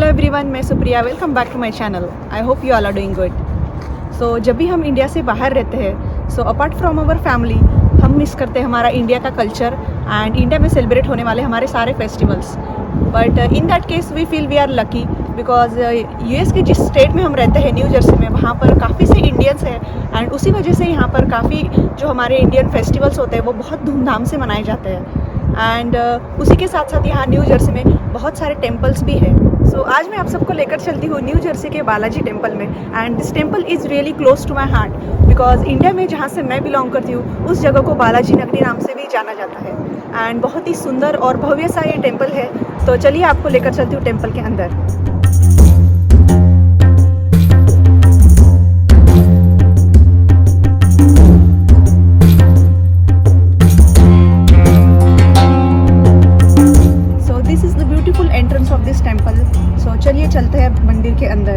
Hello everyone, मैं Supriya. Welcome back to my channel. I hope you all are doing good. So जब भी हम India से बाहर रहते हैं, so apart from our family हम मिस करते हैं हमारा इंडिया का कल्चर एंड इंडिया में सेलिब्रेट होने वाले हमारे सारे festivals. But in that case we feel we are lucky because US के जिस स्टेट में हम रहते हैं, न्यू जर्सी में, वहाँ पर काफ़ी से इंडियंस हैं एंड उसी वजह से यहाँ पर काफ़ी जो हमारे इंडियन फेस्टिवल्स होते हैं वो बहुत धूमधाम से मनाए जाते हैं। एंड उसी के साथ साथ यहाँ न्यू जर्सी में बहुत सारे टेम्पल्स भी हैं। सो आज मैं आप सबको लेकर चलती हूँ न्यू जर्सी के बालाजी टेम्पल में। And this temple is really close to my heart because India में जहाँ से मैं बिलोंग करती हूँ उस जगह को बालाजी नगरी नाम से भी जाना जाता है। एंड बहुत ही सुंदर और भव्य सा ये टेम्पल है। तो चलिए आपको लेकर चलती हूँ टेम्पल के अंदर। Entrance of this temple. So चलिए चलते हैं मंदिर के अंदर।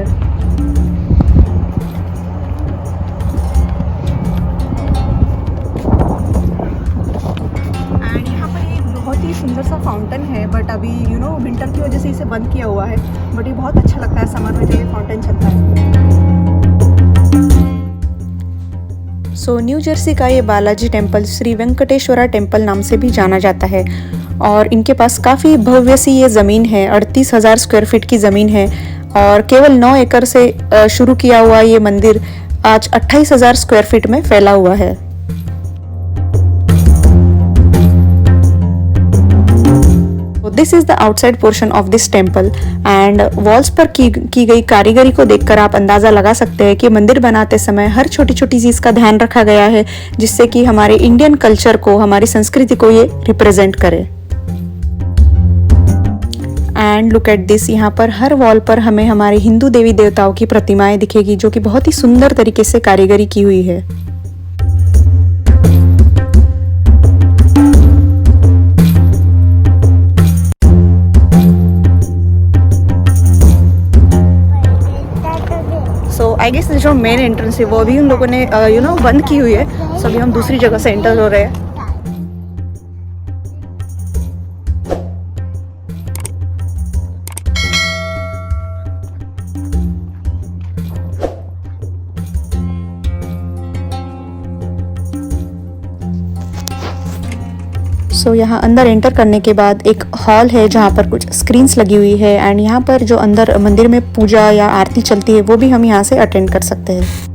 एंड यहाँ पर एक बहुत ही सुंदर सा फाउंटेन है, बट अभी विंटर की वजह से इसे बंद किया हुआ है। बट ये बहुत अच्छा लगता है समर में जब ये फाउंटेन चलता है। सो न्यू जर्सी का ये बालाजी टेम्पल श्री वेंकटेश्वरा टेम्पल नाम से भी जाना जाता है और इनके पास काफ़ी भव्य सी ये ज़मीन है। 38,000 स्क्वायर फीट की ज़मीन है और केवल 9 एकड़ से शुरू किया हुआ ये मंदिर आज 28,000 स्क्वायर फीट में फैला हुआ है। This is the outside portion of this temple and walls पर की गई कारीगरी को देखकर आप अंदाज़ा लगा सकते हैं कि मंदिर बनाते समय हर छोटी छोटी चीज़ का ध्यान रखा गया है जिससे कि हमारे इंडियन कल्चर को, हमारी संस्कृति को ये रिप्रेजेंट करे। एंड लुक एट दिस, यहाँ पर हर वॉल पर हमें हमारे हिंदू देवी देवताओं की प्रतिमाएं दिखेगी जो कि बहुत ही सुंदर तरीके से कारीगरी की हुई है। सो आई गेस जो मेन एंट्रेंस है वो अभी उन लोगों ने बंद की हुई है। सो अभी हम दूसरी जगह से एंटर हो रहे हैं। सो यहाँ अंदर एंटर करने के बाद एक हॉल है जहाँ पर कुछ स्क्रीन्स लगी हुई है एंड यहाँ पर जो अंदर मंदिर में पूजा या आरती चलती है वो भी हम यहाँ से अटेंड कर सकते हैं।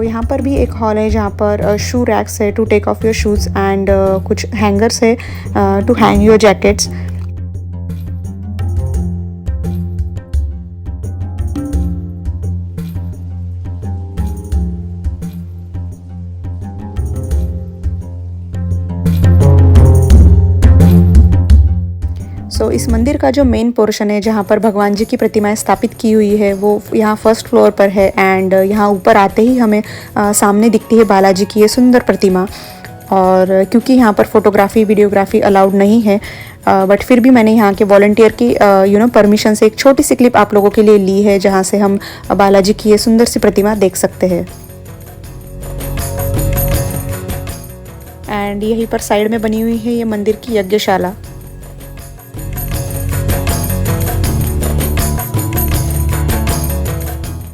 यहाँ पर भी एक हॉल है जहाँ पर शू रैक्स है to take off your shoes and कुछ हैंगर्स है to hang your jackets. So इस मंदिर का जो मेन पोर्शन है जहाँ पर भगवान जी की प्रतिमाएं स्थापित की हुई है वो यहाँ फर्स्ट फ्लोर पर है एंड यहाँ ऊपर आते ही हमें सामने दिखती है बालाजी की ये सुंदर प्रतिमा। और क्योंकि यहाँ पर फोटोग्राफी वीडियोग्राफी अलाउड नहीं है बट फिर भी मैंने यहाँ के वॉलंटियर की परमिशन से एक छोटी सी क्लिप आप लोगों के लिए ली है जहाँ से हम बालाजी की ये सुंदर सी प्रतिमा देख सकते हैं। एंड यहीं पर साइड में बनी हुई है ये मंदिर की यज्ञशाला।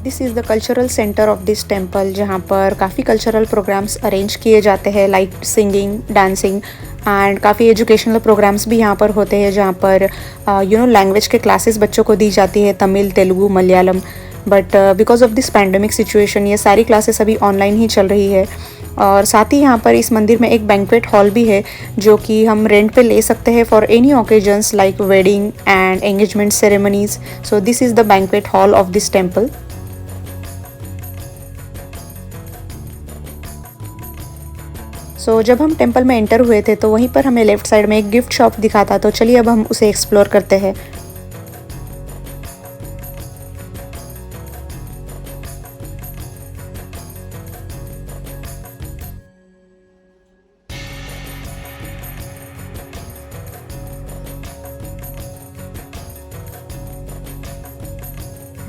This is the cultural centre of this temple जहाँ पर काफ़ी कल्चरल प्रोग्राम्स अरेंज किए जाते हैं लाइक सिंगिंग, डांसिंग एंड काफ़ी एजुकेशनल प्रोग्राम्स भी यहाँ पर होते हैं जहाँ पर लैंग्वेज के क्लासेस बच्चों को दी जाती है, Tamil, Telugu, Malayalam. But because of this pandemic situation ये सारी क्लासेस अभी ऑनलाइन ही चल रही है। और साथ ही यहाँ पर इस मंदिर में एक बैंक्वेट हॉल भी है जो कि हम रेंट पे ले सकते हैं for any occasions like wedding and engagement ceremonies. So this is the banquet hall of this temple. So जब हम टेंपल में एंटर हुए थे तो वहीं पर हमें लेफ्ट साइड में एक गिफ्ट शॉप दिखा था, तो चलिए अब हम उसे एक्सप्लोर करते हैं।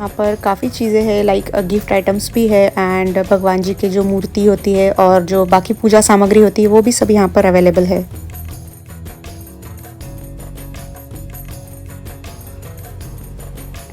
यहाँ पर काफ़ी चीज़ें हैं, लाइक गिफ्ट आइटम्स भी है एंड भगवान जी की जो मूर्ति होती है और जो बाकी पूजा सामग्री होती है वो भी सब यहाँ पर अवेलेबल है।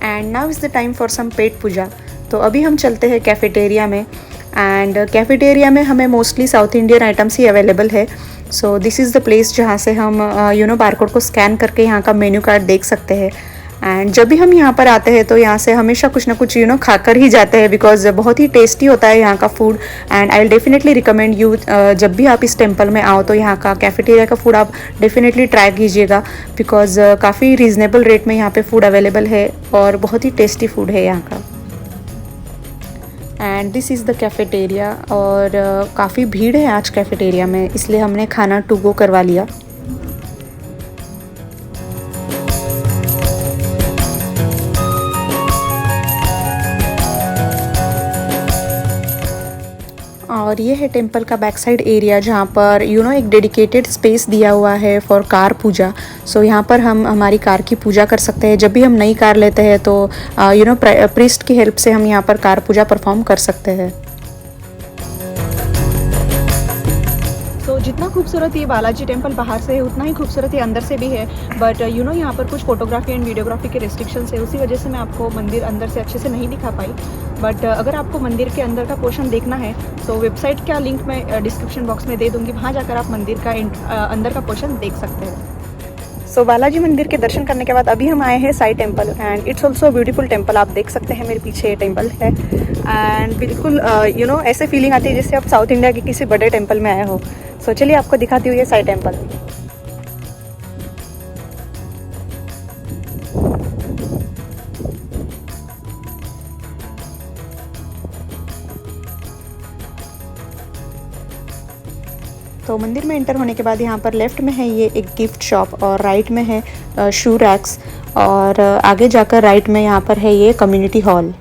And now is the time for some pet puja. तो अभी हम चलते हैं कैफेटेरिया में एंड कैफेटेरिया में हमें मोस्टली साउथ इंडियन आइटम्स ही अवेलेबल है। सो दिस इज़ द प्लेस जहाँ से हम बारकोड को स्कैन करके यहाँ का मेन्यू कार्ड देख सकते हैं। एंड जब भी हम यहाँ पर आते हैं तो यहाँ से हमेशा कुछ ना कुछ खाकर ही जाते हैं, बिकॉज बहुत ही टेस्टी होता है यहाँ का food. And I will definitely recommend you, जब भी आप इस टेम्पल में आओ तो यहाँ का कैफेटेरिया का फूड आप डेफिनेटली ट्राई कीजिएगा, बिकॉज काफ़ी रीज़नेबल रेट में यहाँ पे फूड अवेलेबल है और बहुत ही टेस्टी फूड है यहाँ का। And this is the cafeteria और काफ़ी भीड़ है आज कैफेटेरिया में, इसलिए हमने खाना टू गो करवा लिया। और ये है टेंपल का बैक साइड एरिया, जहाँ पर एक डेडिकेटेड स्पेस दिया हुआ है फॉर कार पूजा। सो यहाँ पर हम हमारी कार की पूजा कर सकते हैं। जब भी हम नई कार लेते हैं तो प्रीस्ट की हेल्प से हम यहाँ पर कार पूजा परफॉर्म कर सकते हैं। तो जितना खूबसूरत ये बालाजी टेम्पल बाहर से है उतना ही खूबसूरत ये अंदर से भी है, बट यहाँ पर कुछ फोटोग्राफी एंड वीडियोग्राफी के रेस्ट्रिक्शंस है, उसी वजह से मैं आपको मंदिर अंदर से अच्छे से नहीं दिखा पाई। बट अगर आपको मंदिर के अंदर का पोर्शन देखना है तो वेबसाइट का लिंक मैं डिस्क्रिप्शन बॉक्स में दे दूँगी, वहाँ जाकर आप मंदिर का अंदर का पोर्शन देख सकते हैं। सो बालाजी मंदिर के दर्शन करने के बाद अभी हम आए हैं Sai temple and it's also beautiful temple. आप देख सकते हैं मेरे पीछे टेम्पल है एंड बिल्कुल ऐसे फीलिंग आती है जैसे आप साउथ इंडिया के किसी बड़े टेम्पल में आए हो। सो चलिए आपको दिखाती हूँ ये साई टेम्पल। तो मंदिर में एंटर होने के बाद यहाँ पर लेफ़्ट में है ये एक गिफ्ट शॉप और राइट में है शू रैक्स और आगे जाकर राइट में यहाँ पर है ये कम्युनिटी हॉल।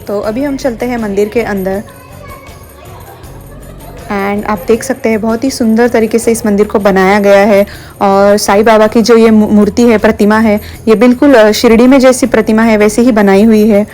तो अभी हम चलते हैं मंदिर के अंदर एंड आप देख सकते हैं बहुत ही सुंदर तरीके से इस मंदिर को बनाया गया है। और साईं बाबा की जो ये मूर्ति है, प्रतिमा है, ये बिल्कुल शिरडी में जैसी प्रतिमा है वैसे ही बनाई हुई है।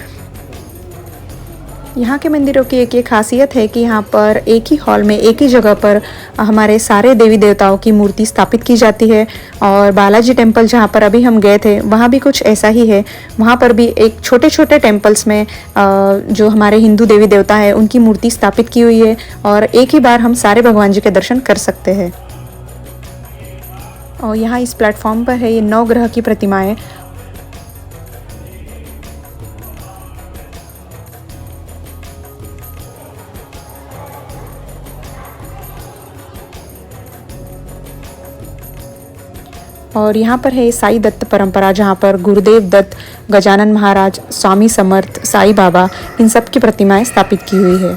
यहाँ के मंदिरों की एक ये खासियत है कि यहाँ पर एक ही हॉल में एक ही जगह पर हमारे सारे देवी देवताओं की मूर्ति स्थापित की जाती है। और बालाजी टेम्पल जहाँ पर अभी हम गए थे वहाँ भी कुछ ऐसा ही है। वहाँ पर भी एक छोटे छोटे टेम्पल्स में जो हमारे हिंदू देवी देवता है उनकी मूर्ति स्थापित की हुई है और एक ही बार हम सारे भगवान जी के दर्शन कर सकते हैं। और यहाँ इस प्लेटफॉर्म पर है ये 9 ग्रह की प्रतिमाएँ। और यहाँ पर है साई दत्त परंपरा, जहाँ पर गुरुदेव दत्त, गजानन महाराज, स्वामी समर्थ, साईं बाबा, इन सब की प्रतिमाएं स्थापित की हुई है।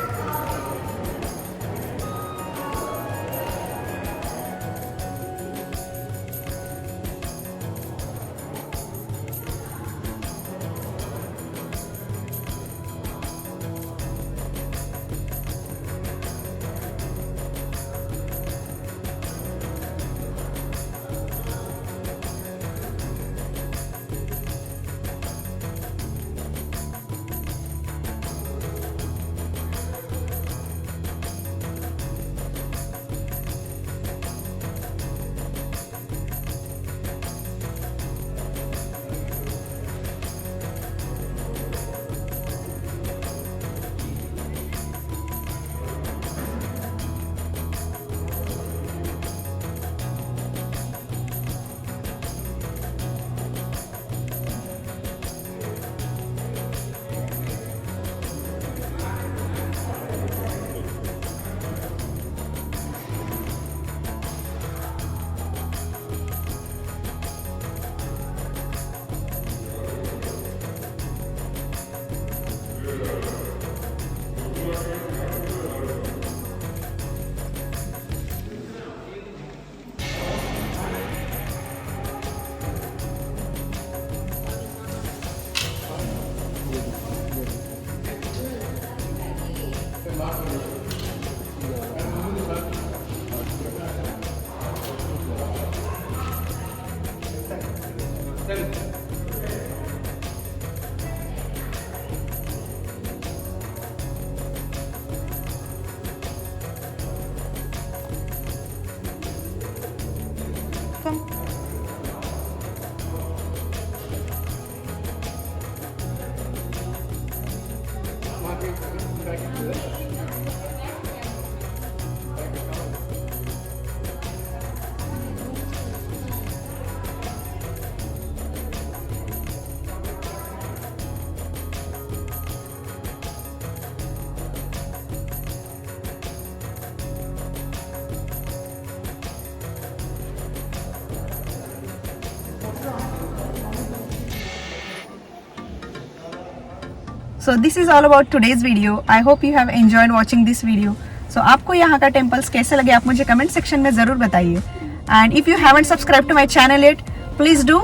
So this is all about today's video. I hope you have enjoyed watching this video. So आपको यहाँ का टेम्पल्स कैसे लगे आप मुझे कमेंट सेक्शन में ज़रूर बताइए. And if you haven't subscribed to my channel yet, please do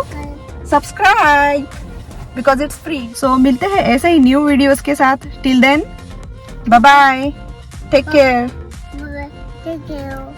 subscribe because it's free. So मिलते हैं ऐसे ही न्यू वीडियोस के साथ. Till then, bye bye. Take care. Take care.